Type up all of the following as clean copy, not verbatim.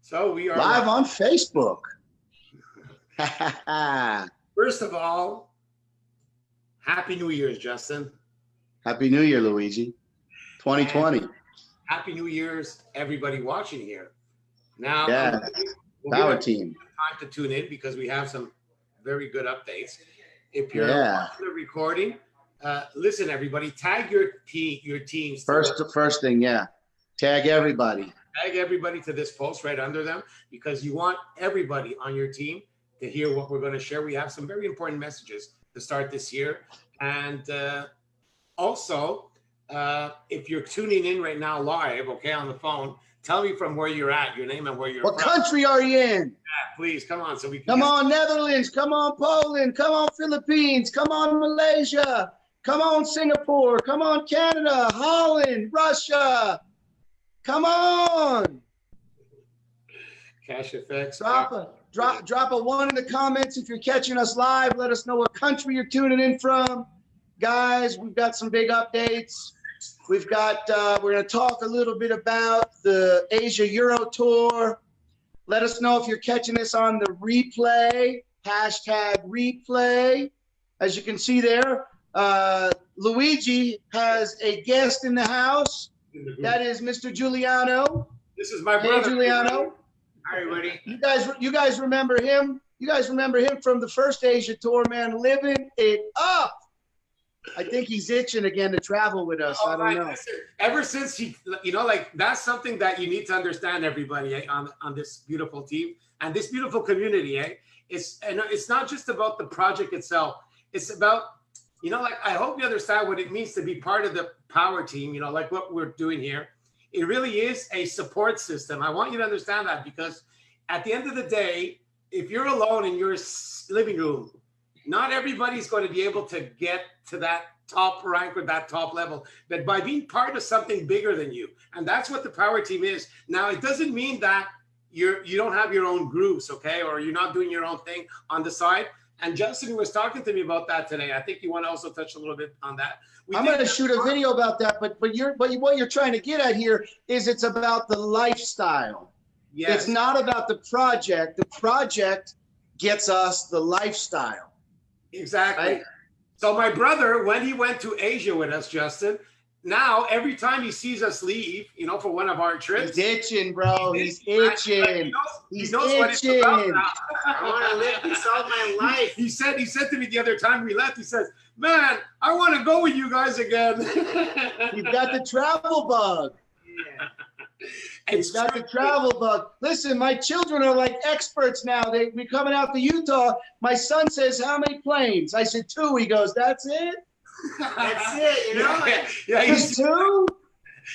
So we are live on Facebook. First of all, Happy New Year's, Justin. Happy New Year, Luigi. 2020. And Happy New Year's, everybody watching here. Now, yeah, our team. Time to tune in because we have some very good updates. If you're watching the recording, listen, everybody, tag your teams. First thing, yeah. Tag everybody. Tag everybody to this post right under them because you want everybody on your team to hear what we're going to share. We have some very important messages to start this year. And also, if you're tuning in right now live, okay, on the phone, tell me from where you're at, your name and where you're from. What country are you in? Yeah, please, come on. So we can come on, Netherlands. Come on, Poland. Come on, Philippines. Come on, Malaysia. Come on, Singapore. Come on, Canada, Holland, Russia. Come on. Cash effects. Drop a 1 in the comments if you're catching us live. Let us know what country you're tuning in from. Guys, we've got some big updates. We've got, we're going to talk a little bit about the Asia Euro Tour. Let us know if you're catching this on the replay, #replay. As you can see there, Luigi has a guest in the house. That is Mr. Giuliano. This is my brother. Hey, Giuliano. Hi, everybody. You guys remember him? You guys remember him from the first Asia Tour, man, living it up. I think he's itching again to travel with us. I don't know. Listen, ever since he, like that's something that you need to understand, everybody, on this beautiful team and this beautiful community. It's not just about the project itself. It's about, like I hope you understand what it means to be part of the power team. Like what we're doing here. It really is a support system. I want you to understand that because at the end of the day, if you're alone in your living room, not everybody's going to be able to get to that top rank or that top level, but by being part of something bigger than you. And that's what the power team is. Now, it doesn't mean that you don't have your own groups, okay? Or you're not doing your own thing on the side. And Justin was talking to me about that today. I think you want to also touch a little bit on that. I'm going to shoot a video about that, but what you're trying to get at here is it's about the lifestyle. Yes. It's not about the project. The project gets us the lifestyle. Exactly. Right? So my brother, when he went to Asia with us, Justin, now every time he sees us leave, for one of our trips, he's itching, bro. He's itching. He knows what it's about now. I want to live this all my life. He said to me the other time we left, he says, "Man, I want to go with you guys again." You've got the travel bug. Yeah. You've got the travel bug. Listen, my children are like experts now. They be coming out to Utah. My son says, "How many planes?" I said, 2. He goes, "That's it." That's it, Yeah, he's 2.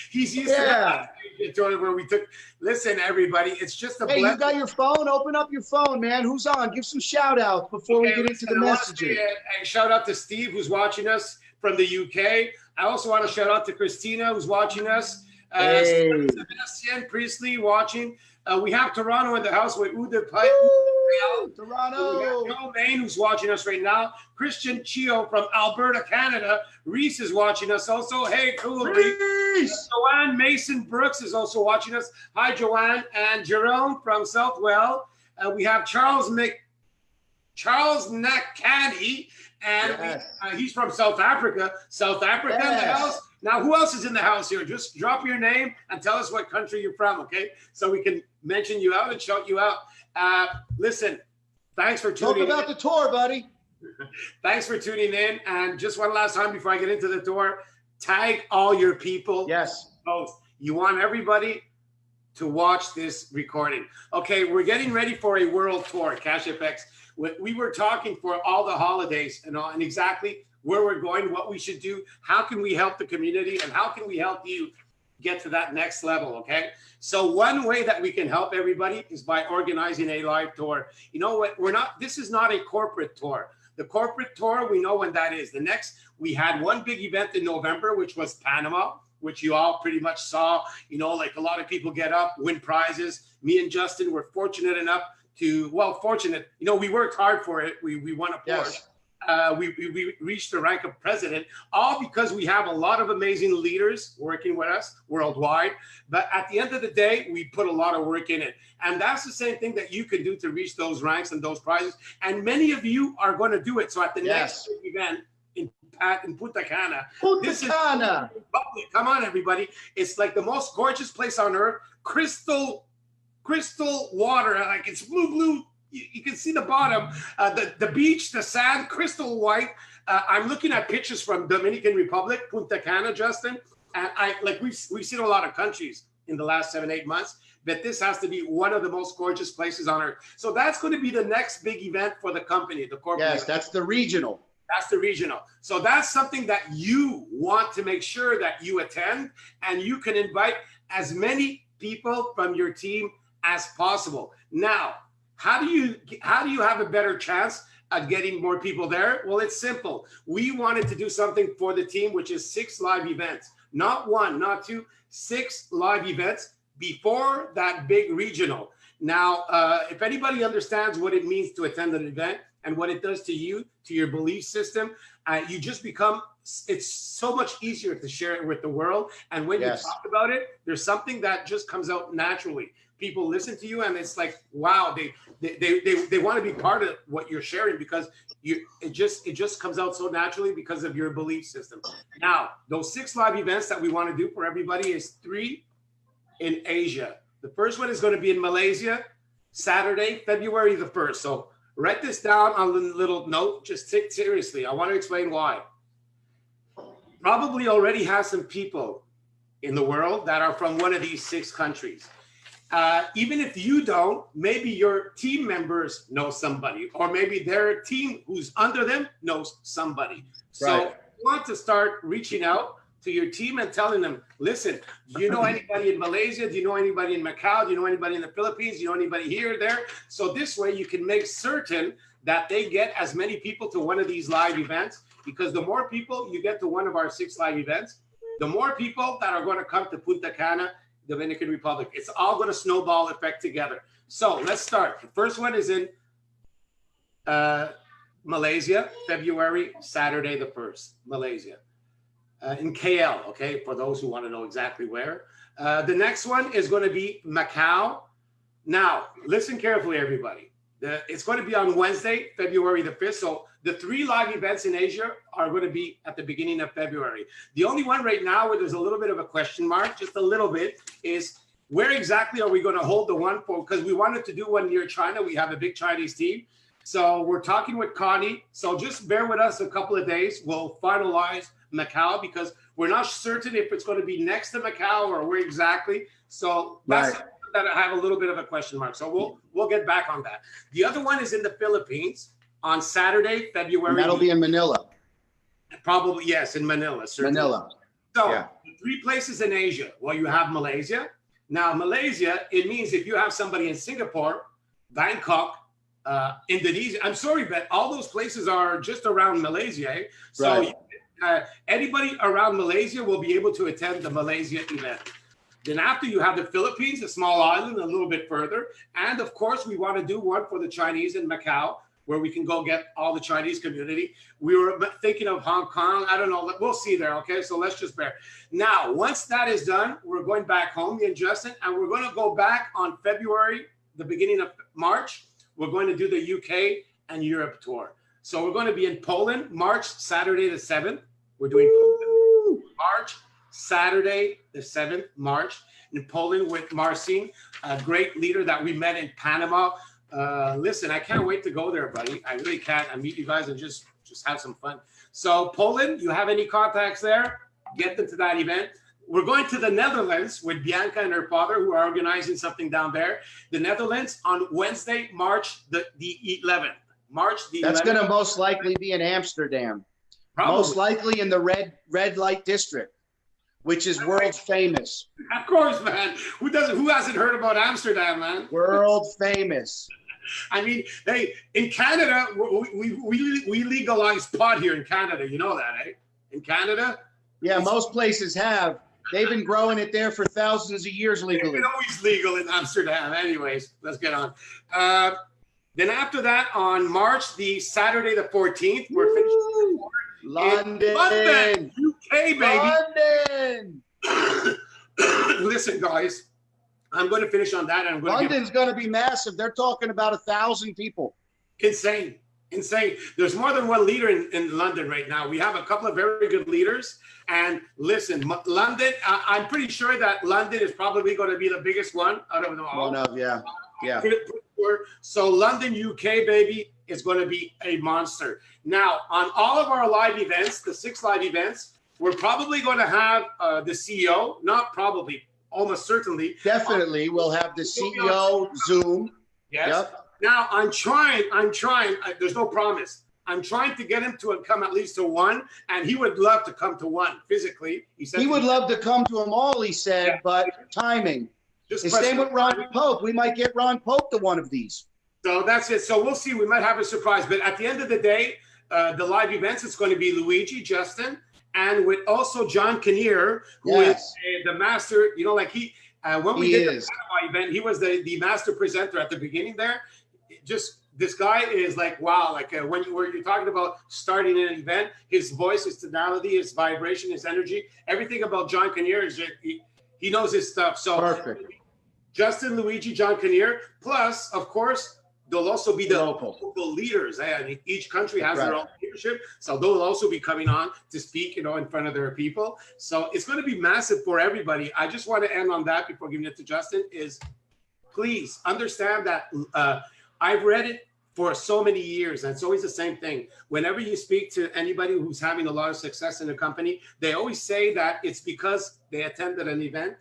He's used to that. Where we took. Listen, everybody, it's just a. Hey, you got your phone? Open up your phone, man. Who's on? Give some shout outs before we get into the messages. A shout out to Steve, who's watching us from the UK. I also want to shout out to Christina, who's watching us. Sebastian Priestley watching. We have Toronto in the house with Ude Pipe. Toronto. We have Joe Main, who's watching us right now. Christian Chio from Alberta, Canada. Reese is watching us also. Hey, cool, Reese. Joanne Mason Brooks is also watching us. Hi, Joanne. And Jerome from Southwell. We have Charles Nakani, and he's from South Africa. South Africa in the house. Now, who else is in the house here? Just drop your name and tell us what country you're from, okay? So we can mention you out and shout you out. Listen, thanks for tuning in. Talk about the tour, buddy. Thanks for tuning in. And just one last time before I get into the tour, tag all your people. Yes. Both. You want everybody to watch this recording. Okay, we're getting ready for a world tour, Cash FX. We were talking for all the holidays and exactly where we're going, what we should do, how can we help the community, and how can we help you get to that next level, okay? So one way that we can help everybody is by organizing a live tour. You know what? This is not a corporate tour. The corporate tour, we know when that is. We had one big event in November, which was Panama, which you all pretty much saw, like a lot of people get up, win prizes. Me and Justin were fortunate enough to, we worked hard for it. We won a Porsche. Yes. we reached the rank of president, all because we have a lot of amazing leaders working with us worldwide. But at the end of the day, we put a lot of work in it. And that's the same thing that you can do to reach those ranks and those prizes. And many of you are going to do it. So at the next event in Punta Cana. Come on, everybody. It's like the most gorgeous place on earth. Crystal water, like it's blue. You can see the bottom, the beach, the sand, crystal white. I'm looking at pictures from Dominican Republic, Punta Cana, Justin. And we've seen a lot of countries in the last 7-8 months, but this has to be one of the most gorgeous places on earth. So that's going to be the next big event for the company, the corporate. Yes, that's the regional. That's the regional. So that's something that you want to make sure that you attend, and you can invite as many people from your team as possible. Now, how do you have a better chance at getting more people there? Well, it's simple. We wanted to do something for the team, which is 6 live events, not 1, not 2, 6 live events before that big regional. Now, if anybody understands what it means to attend an event and what it does to you, to your belief system, you just become, it's so much easier to share it with the world. And when you talk about it, there's something that just comes out naturally. People listen to you and it's like, wow, they want to be part of what you're sharing, because it just comes out so naturally because of your belief system. Now, those 6 live events that we want to do for everybody is 3 in Asia. The first one is going to be in Malaysia, Saturday, February the 1st. So write this down on a little note. Just take it seriously. I want to explain why. Probably already have some people in the world that are from one of these 6 countries. Even if you don't, maybe your team members know somebody, or maybe their team who's under them knows somebody. So you want to start reaching out to your team and telling them, listen, do you know anybody in Malaysia? Do you know anybody in Macau? Do you know anybody in the Philippines? Do you know anybody here or there? So this way you can make certain that they get as many people to one of these live events, because the more people you get to one of our 6 live events, the more people that are going to come to Punta Cana, Dominican Republic. It's all going to snowball effect together. So let's start. The first one is in Malaysia, February, Saturday the 1st, Malaysia. In KL, okay, for those who want to know exactly where. The next one is going to be Macau. Now, listen carefully, everybody. It's going to be on Wednesday, February the 5th. So the 3 live events in Asia are going to be at the beginning of February. The only one right now where there's a little bit of a question mark, just a little bit, is where exactly are we going to hold the one for? Because we wanted to do one near China. We have a big Chinese team. So we're talking with Connie. So just bear with us a couple of days. We'll finalize Macau, because we're not certain if it's going to be next to Macau or where exactly. So that's that I have a little bit of a question mark. So we'll get back on that. The other one is in the Philippines on Saturday, February. And that'll be in Manila. Probably, yes, in Manila. Certainly. Manila. So the 3 places in Asia. Well, you have Malaysia. Now, Malaysia, it means if you have somebody in Singapore, Bangkok, Indonesia. I'm sorry, but all those places are just around Malaysia. Eh? So anybody around Malaysia will be able to attend the Malaysia event. Then after, you have the Philippines, a small island a little bit further. And of course, we want to do one for the Chinese in Macau, where we can go get all the Chinese community. We were thinking of Hong Kong. I don't know. We'll see there. Okay, so let's just bear. Now, once that is done, we're going back home, me and Justin, and we're going to go back on February, the beginning of March. We're going to do the UK and Europe tour. So we're going to be in Poland, March, Saturday the 7th. We're doing Poland. March, Saturday the 7th, March, in Poland with Marcin, a great leader that we met in Panama. Listen, I can't wait to go there, buddy. I really can't. I meet you guys and just have some fun. So Poland, you have any contacts there? Get them to that event. We're going to the Netherlands with Bianca and her father, who are organizing something down there. The Netherlands on Wednesday, March the 11th. March the 11th. That's going to most likely be in Amsterdam. Probably. Most likely in the red light district, which is world famous. Of course, man. Who hasn't heard about Amsterdam, man? World famous. I mean, hey, in Canada, we legalize pot here in Canada. You know that, eh? In Canada? Yeah, most places have. They've been growing it there for thousands of years legally. It's always legal in Amsterdam. Anyways, let's get on. Then after that, on March the Saturday the 14th, we're finishing London. London, UK, baby. London. Listen, guys, I'm going to finish on that. And I'm going London's going to be massive. They're talking about 1,000 people. Insane. Insane. There's more than one leader in London right now. We have a couple of very good leaders. And listen, London, I'm pretty sure that London is probably going to be the biggest one out of them all. One of, yeah. Yeah. So London, UK, baby, is going to be a monster. Now, on all of our live events, the 6 live events, we're probably going to have the CEO, not probably, almost certainly. Definitely, we'll have the CEO Zoom. Yes. Yep. Now, I'm trying, there's no promise. I'm trying to get him to come at least to one, and he would love to come to one physically. He said he would love to come to them all, he said, yeah. But timing. The same with Ron Pope. We might get Ron Pope to one of these. So that's it. So we'll see. We might have a surprise. But at the end of the day, the live events, it's going to be Luigi, Justin, and with also John Kinnear, who is the master, you know, like when we did the Panama event, he was the master presenter at the beginning there. Just this guy is like, wow, like when you're talking about starting an event, his voice, his tonality, his vibration, his energy, everything about John Kinnear is he knows his stuff. So perfect. Justin, Luigi, John Kinnear, plus, of course, there'll also be the local leaders. I mean, each country has their own leadership, so they'll also be coming on to speak, you know, in front of their people. So it's going to be massive for everybody. I just want to end on that before giving it to Justin. Is please understand that I've read it for so many years, and it's always the same thing. Whenever you speak to anybody who's having a lot of success in a company, they always say that it's because they attended an event.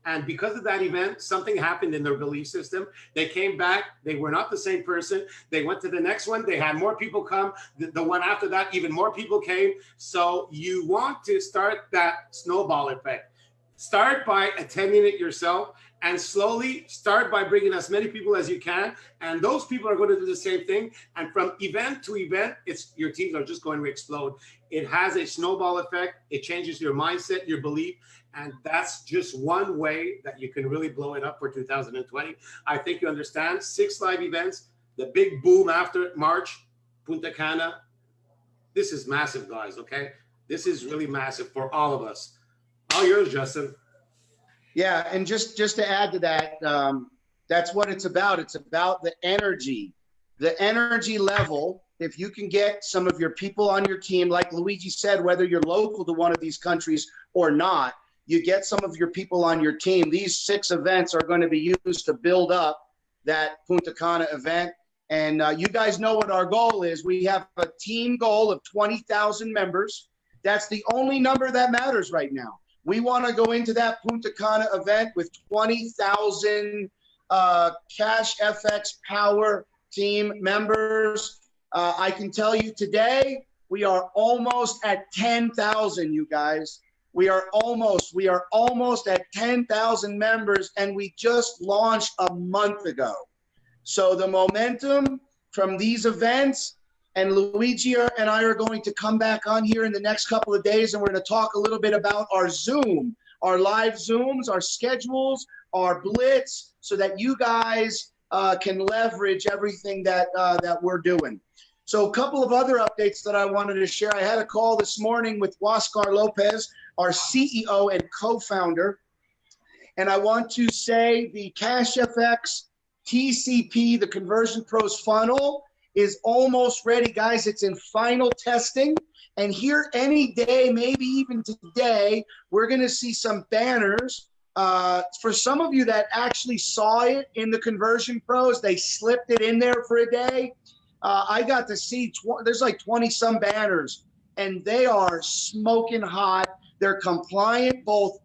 And because of that event, something happened in their belief system. They came back. They were not the same person. They went to the next one. They had more people come. The one after that, even more people came. So you want to start that snowball effect. Start by attending it yourself and slowly start by bringing as many people as you can. And those people are going to do the same thing. And from event to event, your teams are just going to explode. It has a snowball effect. It changes your mindset, your belief. And that's just one way that you can really blow it up for 2020. I think you understand. 6 live events, the big boom after March, Punta Cana. This is massive, guys, okay? This is really massive for all of us. All yours, Justin. Yeah, and just to add to that, that's what it's about. It's about the energy level. If you can get some of your people on your team, like Luigi said, whether you're local to one of these countries or not, you get some of your people on your team. These 6 events are going to be used to build up that Punta Cana event. And you guys know what our goal is. We have a team goal of 20,000 members. That's the only number that matters right now. We want to go into that Punta Cana event with 20,000 Cash FX Power team members. I can tell you today, we are almost at 10,000, you guys. We are almost at 10,000 members, and we just launched a month ago. So the momentum from these events, and Luigi and I are going to come back on here in the next couple of days, and we're going to talk a little bit about our Zoom, our live Zooms, our schedules, our Blitz, so that you guys can leverage everything that we're doing. So a couple of other updates that I wanted to share. I had a call this morning with Huáscar Lopez, our CEO and co-founder. And I want to say the Cash FX TCP, the Conversion Pros funnel, is almost ready, guys. It's in final testing. And here any day, maybe even today, we're going to see some banners. For some of you that actually saw it in the Conversion Pros, they slipped it in there for a day. I got to see, there's like 20 some banners, and they are smoking hot. They're compliant, both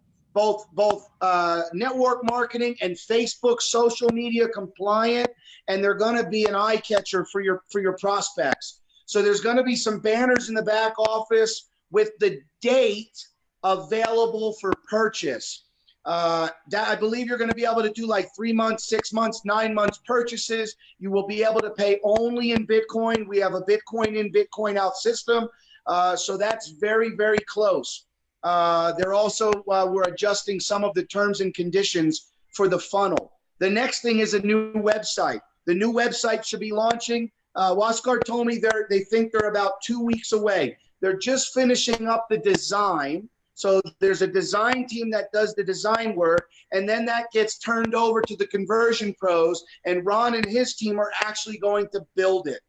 network marketing and Facebook social media compliant, and they're going to be an eye catcher for your prospects. So there's going to be some banners in the back office with the date available for purchase. I believe you're going to be able to do like 3 months, 6 months, 9 months purchases. You will be able to pay only in Bitcoin. We have a Bitcoin in, Bitcoin out system. So that's very, very close. They're also, we're adjusting some of the terms and conditions for the funnel. The next thing is a new website. The new website should be launching. Waskar told me they think they're about 2 weeks away. They're just finishing up the design. So there's a design team that does the design work, and then that gets turned over to the conversion pros, and Ron and his team are actually going to build it.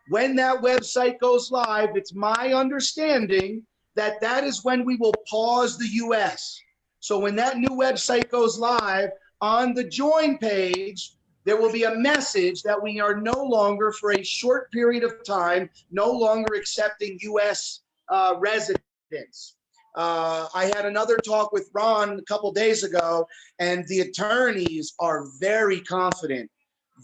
When that website goes live, it's my understanding that that is when we will pause the US. So when that new website goes live, on the join page, there will be a message that we are no longer, for a short period of time, no longer accepting US residents. I had another talk with Ron a couple days ago, and the attorneys are very confident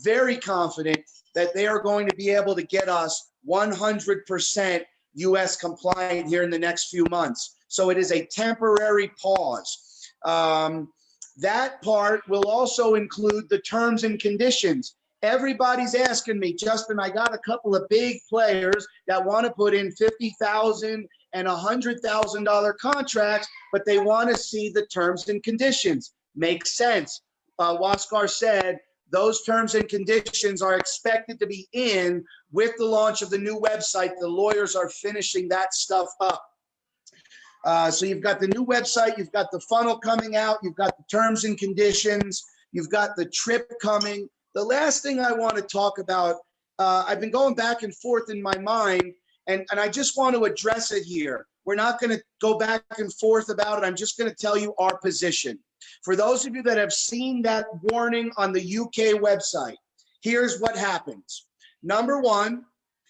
that they are going to be able to get us 100% US compliant here in the next few months. So it is a temporary pause. That part will also include the terms and conditions. Everybody's asking me, Justin, I got a couple of big players that want to put in $50,000 and $100,000 contracts, but they want to see the terms and conditions. Makes sense. Waskar said those terms and conditions are expected to be in with the launch of the new website. The lawyers are finishing that stuff up. So you've got the new website, you've got the funnel coming out, you've got the terms and conditions, you've got the trip coming. The last thing I want to talk about, I've been going back and forth in my mind, and I just want to address it here. We're not going to go back and forth about it. I'm just going to tell you our position. For those of you that have seen that warning on the UK website, here's what happens. Number one,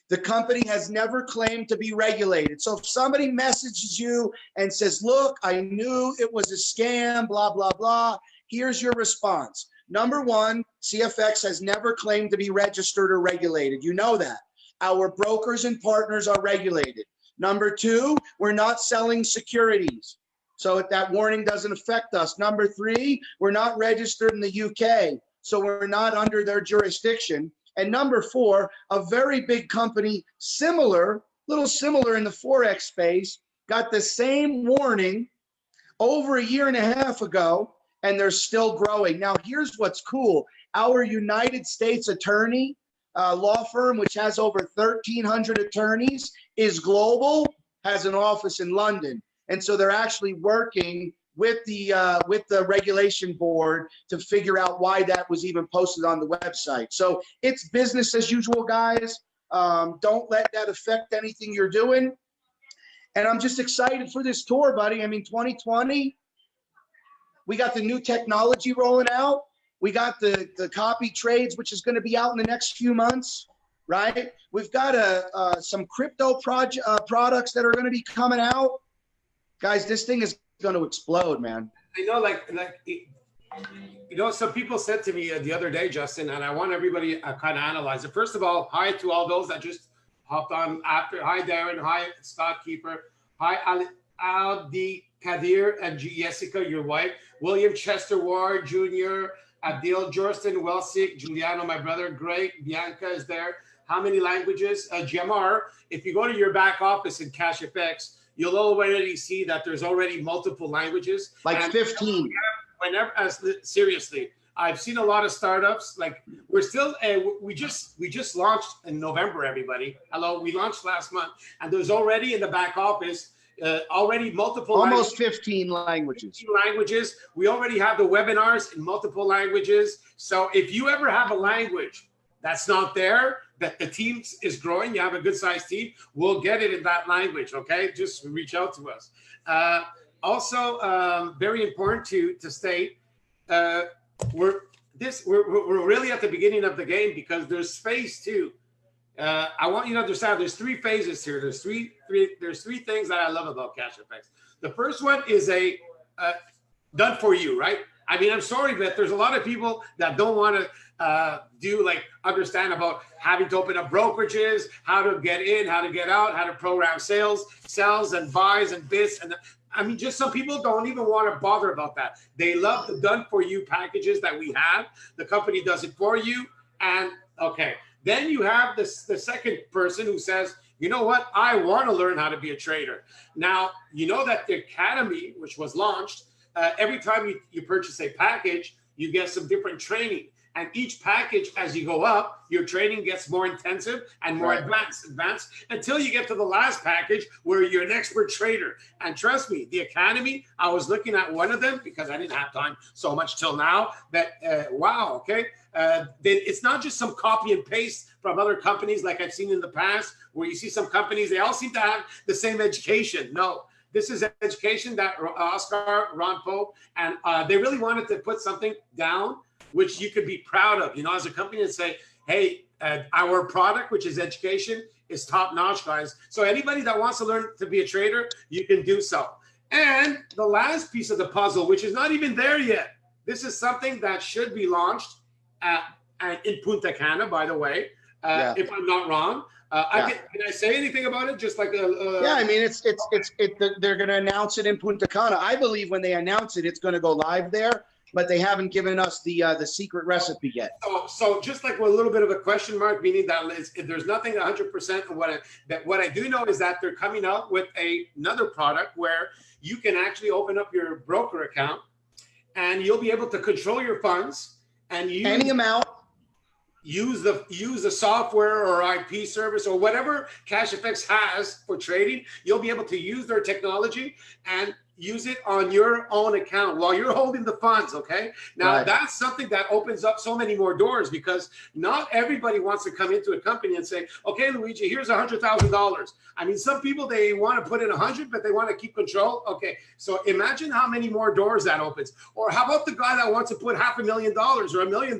the company has never claimed to be regulated. So if somebody messages you and says, look, I knew it was a scam, blah, blah, blah, here's your response. Number one, CFX has never claimed to be registered or regulated. You know that. Our brokers and partners are regulated. Number two, we're not selling securities. So that warning doesn't affect us. Number three, we're not registered in the UK. So we're not under their jurisdiction. And number four, a very big company, little similar in the Forex space, got the same warning over a year and a half ago, and they're still growing. Now, here's what's cool. Our United States attorney law firm, which has over 1,300 attorneys, is global, has an office in London. And so they're actually working with the regulation board to figure out why that was even posted on the website. So it's business as usual, guys. Don't let that affect anything you're doing. And I'm just excited for this tour, buddy. I mean, 2020, we got the new technology rolling out. We got the copy trades, which is going to be out in the next few months, right? We've got some crypto products that are going to be coming out. Guys, this thing is going to explode, man. I know, some people said to me the other day, Justin, and I want everybody to kind of analyze it. First of all, hi to all those that just hopped on after. Hi, Darren. Hi, Scott Keeper. Hi, Aldi Kadir and Jessica, your wife. William Chester Ward Jr., Adil Jorston, Welsik, Giuliano, my brother. Great. Bianca is there. How many languages? Jamar, if you go to your back office in CashFX, you'll already see that there's already multiple languages. Like 15. Seriously, I've seen a lot of startups. Like we're still, we just launched in November, everybody. Hello, we launched last month, and there's already in the back office, already multiple almost 15 languages. 15 languages. We already have the webinars in multiple languages. So if you ever have a language that's not there, that the team is growing, you have a good sized team, we'll get it in that language. Okay, just reach out to us. Also, very important to state, we're really at the beginning of the game because there's phase two. I want you to understand there's three phases here. There's three things that I love about CashFX. The first one is a done for you, right? I mean, I'm sorry, but there's a lot of people that don't want to understand about having to open up brokerages, how to get in, how to get out, how to program sells and buys and bids. And I mean, just some people don't even want to bother about that. They love the done for you packages that we have. The company does it for you. And okay, then you have the second person who says, you know what? I want to learn how to be a trader. Now, you know that the Academy, which was launched, every time you purchase a package, you get some different training. And each package, as you go up, your trading gets more intensive and more Right. advanced until you get to the last package where you're an expert trader. And trust me, the Academy, I was looking at one of them because I didn't have time so much till now that, wow, okay. It's not just some copy and paste from other companies like I've seen in the past, where you see some companies, they all seem to have the same education. No, this is education that Oscar, Ron Pope, and they really wanted to put something down which you could be proud of, you know, as a company, and say, hey, our product, which is education, is top notch, guys. So anybody that wants to learn to be a trader, you can do so. And the last piece of the puzzle, which is not even there yet, this is something that should be launched in Punta Cana, by the way, if I'm not wrong. Can I say anything about it? Just like yeah, I mean, they're going to announce it in Punta Cana. I believe when they announce it, it's going to go live there, but they haven't given us the secret recipe yet. So just like with a little bit of a question mark, meaning that there's nothing 100%. What I do know is that they're coming out with another product where you can actually open up your broker account and you'll be able to control your funds and use any amount. Use the software or IP service or whatever CashFX has for trading. You'll be able to use their technology and use it on your own account while you're holding the funds. Okay. Now that's something that opens up so many more doors, because not everybody wants to come into a company and say, okay, Luigi, here's $100,000. I mean, some people, they want to put in 100, but they want to keep control. Okay. So imagine how many more doors that opens. Or how about the guy that wants to put $500,000 or $1 million?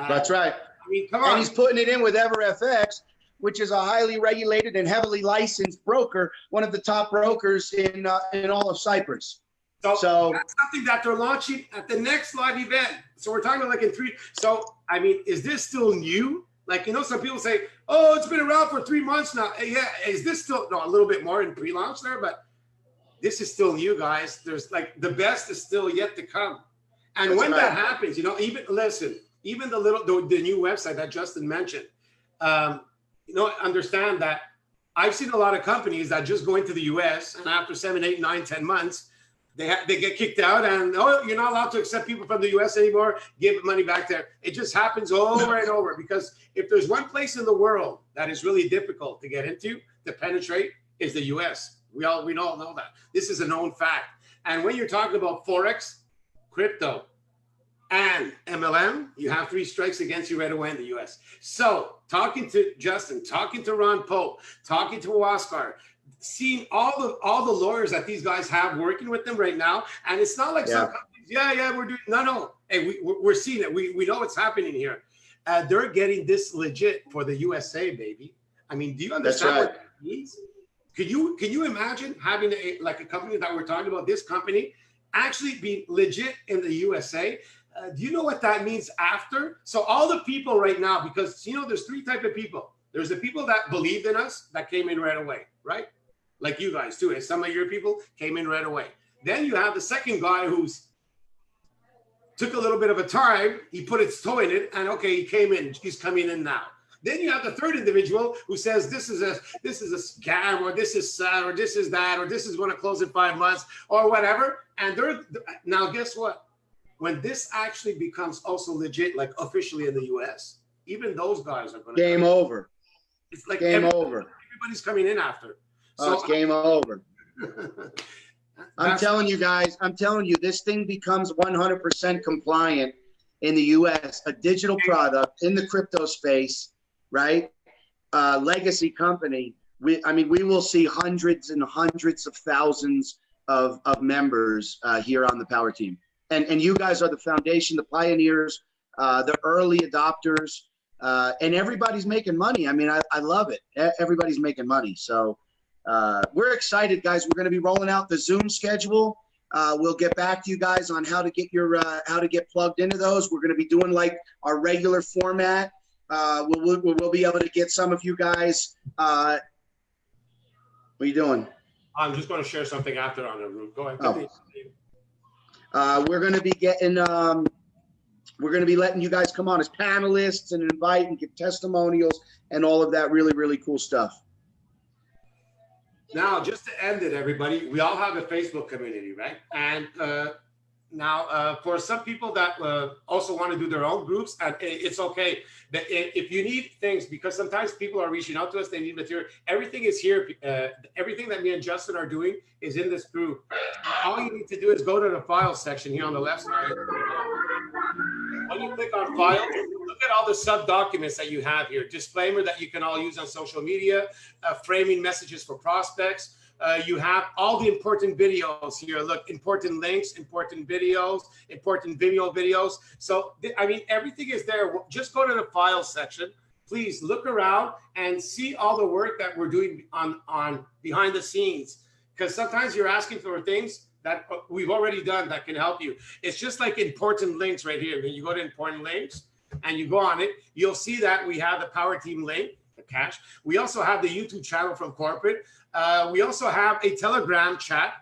That's right. I mean, come on. And he's putting it in with EverFX, which is a highly regulated and heavily licensed broker, one of the top brokers in all of Cyprus. So that's something that they're launching at the next live event. So we're talking about like in 3. So, I mean, is this still new? Like, you know, some people say, oh, it's been around for 3 months now. Yeah, is this still, no, a little bit more in pre-launch there, but this is still new, guys. There's like, the best is still yet to come. And when that happens, you know, even the new website that Justin mentioned, you know, understand that I've seen a lot of companies that just go into the US and after 7, 8, 9, 10 months, they get kicked out and, oh, you're not allowed to accept people from the US anymore, give money back there. It just happens over and over, because if there's one place in the world that is really difficult to get into, to penetrate, is the US. We all know that. This is a known fact. And when you're talking about Forex, crypto, and MLM, you have 3 strikes against you right away in the US. So talking to Justin, talking to Ron Pope, talking to Oscar, seeing all the lawyers that these guys have working with them right now. And it's not like some companies, we're doing, no. Hey, we're seeing it. We know what's happening here. They're getting this legit for the USA, baby. I mean, do you understand what that means? Can you imagine having a company that we're talking about, this company, actually be legit in the USA? Do you know what that means after? So all the people right now, because, you know, there's 3 types of people. There's the people that believed in us, that came in right away, right? Like you guys too. And some of your people came in right away. Then you have the second guy who's took a little bit of a time. He put his toe in it and okay, he came in. He's coming in now. Then you have the third individual who says this is a scam, or this is sad, or this is that, or this is going to close in 5 months, or whatever. And now guess what? When this actually becomes also legit, like officially in the US, even those guys are going to game over. It's like game over. Everybody's coming in after. So it's game over. I'm telling you guys, this thing becomes 100% compliant in the US, a digital product in the crypto space, right? Legacy company. We will see hundreds and hundreds of thousands of members here on the Power Team. And you guys are the foundation, the pioneers, the early adopters, and everybody's making money. I mean, I love it. Everybody's making money. So we're excited, guys. We're going to be rolling out the Zoom schedule. We'll get back to you guys on how to get plugged into those. We're going to be doing like our regular format. We'll be able to get some of you guys. What are you doing? I'm just going to share something after on the room. Go ahead. We're going to be getting, we're going to be letting you guys come on as panelists and invite and give testimonials and all of that really, really cool stuff. Now, just to end it, everybody, we all have a Facebook community, right? And Now, for some people that also want to do their own groups, and it's okay. But if you need things, because sometimes people are reaching out to us, they need material. Everything is here. Everything that me and Justin are doing is in this group. All you need to do is go to the file section here on the left side. When you click on files, look at all the sub documents that you have here. Disclaimer that you can all use on social media, framing messages for prospects. You have all the important videos here. Look, important links, important videos, important videos. So, I mean, everything is there. Just go to the file section. Please look around and see all the work that we're doing on behind the scenes. Because sometimes you're asking for things that we've already done that can help you. It's just like important links right here. When you go to important links and you go on it, you'll see that we have the Power Team link, the cash. We also have the YouTube channel from corporate. We also have a Telegram chat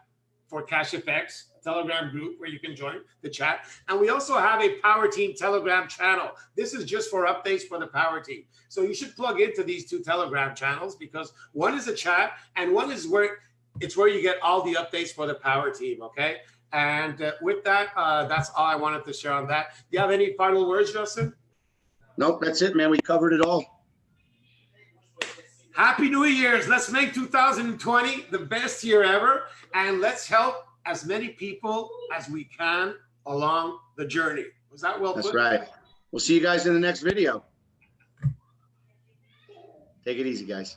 for Cash Effects, a Telegram group where you can join the chat. And we also have a Power Team Telegram channel. This is just for updates for the Power Team. So you should plug into these two Telegram channels, because one is a chat and one is where you get all the updates for the Power Team, okay? And with that, that's all I wanted to share on that. Do you have any final words, Justin? Nope, that's it, man. We covered it all. Happy New Year's. Let's make 2020 the best year ever, and let's help as many people as we can along the journey. Was that well put? That's right. We'll see you guys in the next video. Take it easy, guys.